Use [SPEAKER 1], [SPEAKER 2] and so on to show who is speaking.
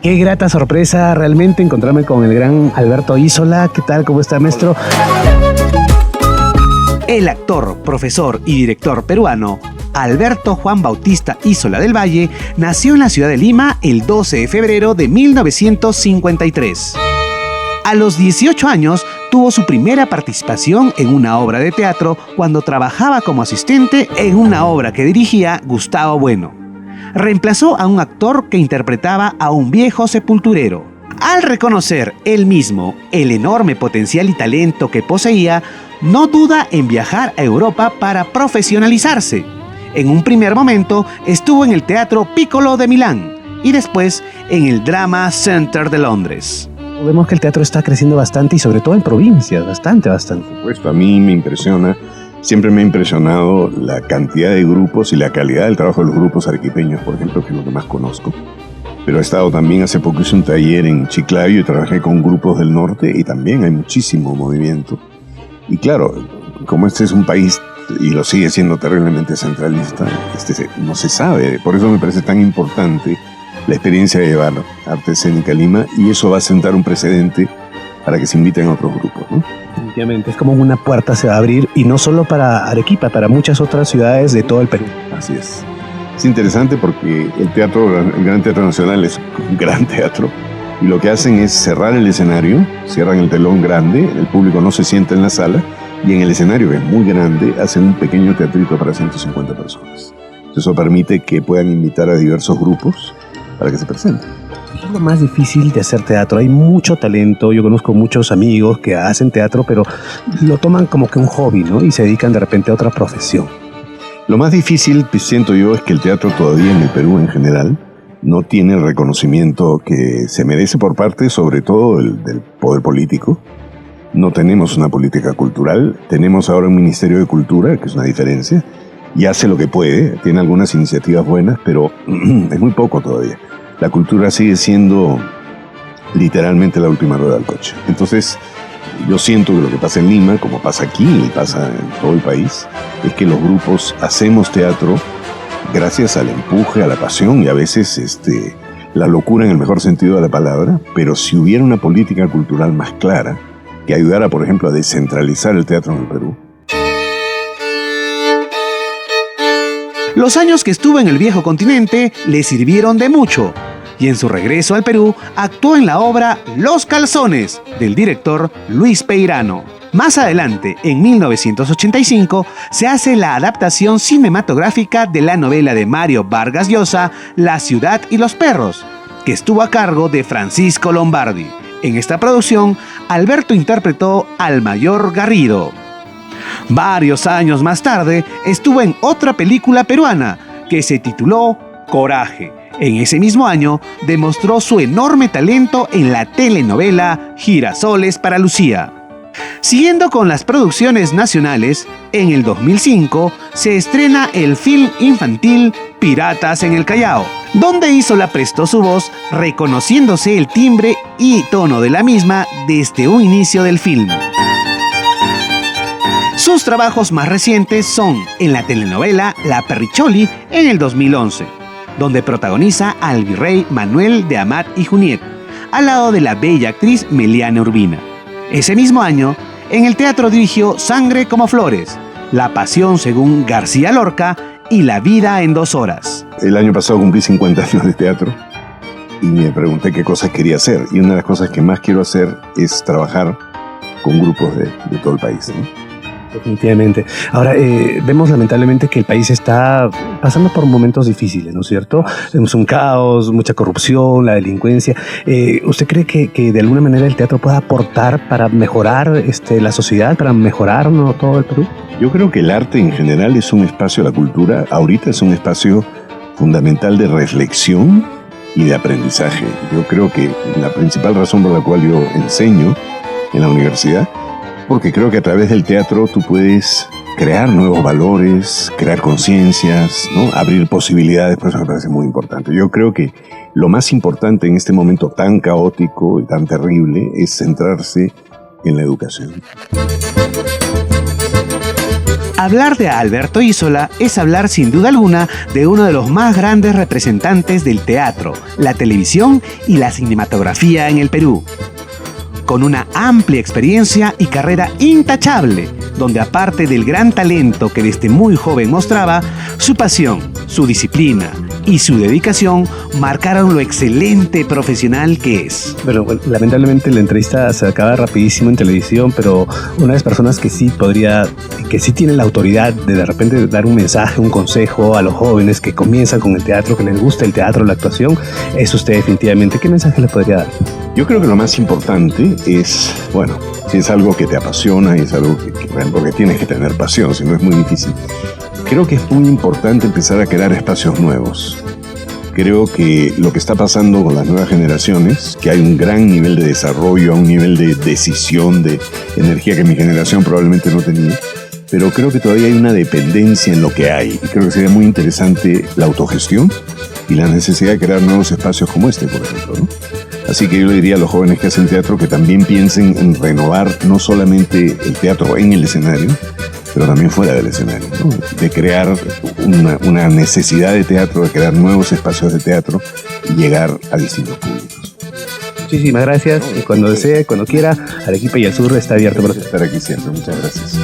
[SPEAKER 1] Qué grata sorpresa realmente encontrarme con el gran Alberto Isola. ¿Qué tal? ¿Cómo está, maestro? El actor, profesor y director peruano Alberto Juan Bautista Isola del Valle nació en la ciudad de Lima el 12 de febrero de 1953. A los 18 años tuvo su primera participación en una obra de teatro cuando trabajaba como asistente en una obra que dirigía Gustavo Bueno. Reemplazó a un actor que interpretaba a un viejo sepulturero. Al reconocer él mismo el enorme potencial y talento que poseía, no duda en viajar a Europa para profesionalizarse. En un primer momento estuvo en el Teatro Piccolo de Milán y después en el Drama Center de Londres. Vemos que el teatro está creciendo bastante y sobre todo en provincias, bastante.
[SPEAKER 2] Por supuesto, a mí me impresiona, siempre me ha impresionado la cantidad de grupos y la calidad del trabajo de los grupos arequipeños, por ejemplo, que es lo que más conozco. Pero he estado también, hace poco hice un taller en Chiclayo y trabajé con grupos del norte y también hay muchísimo movimiento. Y claro, como este es un país y lo sigue siendo terriblemente centralista, no se sabe. Por eso me parece tan importante la experiencia de llevar arte escénica a Lima, y eso va a sentar un precedente para que se inviten a otros grupos, ¿no?
[SPEAKER 1] Definitivamente, es como una puerta se va a abrir, y no solo para Arequipa, para muchas otras ciudades de todo el Perú.
[SPEAKER 2] Así es. Es interesante porque el Gran Teatro Nacional es un gran teatro, y lo que hacen es cerrar el escenario, cierran el telón grande, el público no se sienta en la sala, y en el escenario, que es muy grande, hacen un pequeño teatrito para 150 personas. Eso permite que puedan invitar a diversos grupos para que se presenten.
[SPEAKER 1] ¿Qué es lo más difícil de hacer teatro? Hay mucho talento, yo conozco muchos amigos que hacen teatro, pero lo toman como que un hobby, ¿no? Y se dedican de repente a otra profesión.
[SPEAKER 2] Lo más difícil, siento yo, es que el teatro todavía en el Perú en general no tiene el reconocimiento que se merece por parte, sobre todo, del poder político. No tenemos una política cultural, tenemos ahora un Ministerio de Cultura, que es una diferencia, y hace lo que puede, tiene algunas iniciativas buenas, pero es muy poco todavía. La cultura sigue siendo literalmente la última rueda del coche. Entonces, yo siento que lo que pasa en Lima, como pasa aquí y pasa en todo el país, es que los grupos hacemos teatro gracias al empuje, a la pasión y a veces la locura en el mejor sentido de la palabra, pero si hubiera una política cultural más clara, que ayudara, por ejemplo, a descentralizar el teatro en el Perú.
[SPEAKER 1] Los años que estuvo en el viejo continente le sirvieron de mucho, y en su regreso al Perú actuó en la obra Los Calzones, del director Luis Peirano. Más adelante, en 1985, se hace la adaptación cinematográfica de la novela de Mario Vargas Llosa, La ciudad y los perros, que estuvo a cargo de Francisco Lombardi. En esta producción, Alberto interpretó al Mayor Garrido. Varios años más tarde, estuvo en otra película peruana que se tituló Coraje. En ese mismo año, demostró su enorme talento en la telenovela Girasoles para Lucía. Siguiendo con las producciones nacionales, en el 2005 se estrena el film infantil Piratas en el Callao, donde Isola prestó su voz, reconociéndose el timbre y tono de la misma desde un inicio del film. Sus trabajos más recientes son en la telenovela La Perricholi en el 2011, donde protagoniza al virrey Manuel de Amat y Juniet, al lado de la bella actriz Meliana Urbina. Ese mismo año, en el teatro dirigió Sangre como Flores, La Pasión según García Lorca y La Vida en 2 horas.
[SPEAKER 2] El año pasado cumplí 50 años de teatro y me pregunté qué cosas quería hacer. Y una de las cosas que más quiero hacer es trabajar con grupos de todo el país, ¿no?
[SPEAKER 1] Definitivamente. Ahora, vemos lamentablemente que el país está pasando por momentos difíciles, ¿no es cierto? Tenemos un caos, mucha corrupción, la delincuencia. ¿Usted cree que de alguna manera el teatro pueda aportar para mejorar la sociedad, para mejorar, ¿no?, todo el Perú?
[SPEAKER 2] Yo creo que el arte en general es un espacio, la cultura ahorita es un espacio fundamental de reflexión y de aprendizaje. Yo creo que la principal razón por la cual yo enseño en la universidad, porque creo que a través del teatro tú puedes crear nuevos valores, crear conciencias, ¿no?, abrir posibilidades. Por eso me parece muy importante. Yo creo que lo más importante en este momento tan caótico y tan terrible es centrarse en la educación.
[SPEAKER 1] Hablar de Alberto Isola es hablar sin duda alguna de uno de los más grandes representantes del teatro, la televisión y la cinematografía en el Perú. Con una amplia experiencia y carrera intachable, donde aparte del gran talento que desde muy joven mostraba, su pasión, su disciplina y su dedicación marcaron lo excelente profesional que es.
[SPEAKER 3] Bueno, lamentablemente la entrevista se acaba rapidísimo en televisión, pero una de las personas que sí tiene la autoridad de repente dar un mensaje, un consejo a los jóvenes que comienzan con el teatro, que les gusta el teatro, la actuación, es usted definitivamente. ¿Qué mensaje le podría dar?
[SPEAKER 2] Yo creo que lo más importante es, bueno, si es algo que te apasiona y es algo porque tienes que tener pasión, si no es muy difícil. Creo que es muy importante empezar a crear espacios nuevos. Creo que lo que está pasando con las nuevas generaciones, que hay un gran nivel de desarrollo, un nivel de decisión, de energía que mi generación probablemente no tenía, pero creo que todavía hay una dependencia en lo que hay. Y creo que sería muy interesante la autogestión y la necesidad de crear nuevos espacios como este, por ejemplo, ¿no? Así que yo le diría a los jóvenes que hacen teatro que también piensen en renovar no solamente el teatro en el escenario, pero también fuera del escenario, ¿no? De crear una necesidad de teatro, de crear nuevos espacios de teatro y llegar a distintos públicos.
[SPEAKER 3] Muchísimas gracias y cuando desee, cuando quiera, Arequipa y el Sur está abierto para usted.
[SPEAKER 2] Estar aquí siempre. Muchas gracias.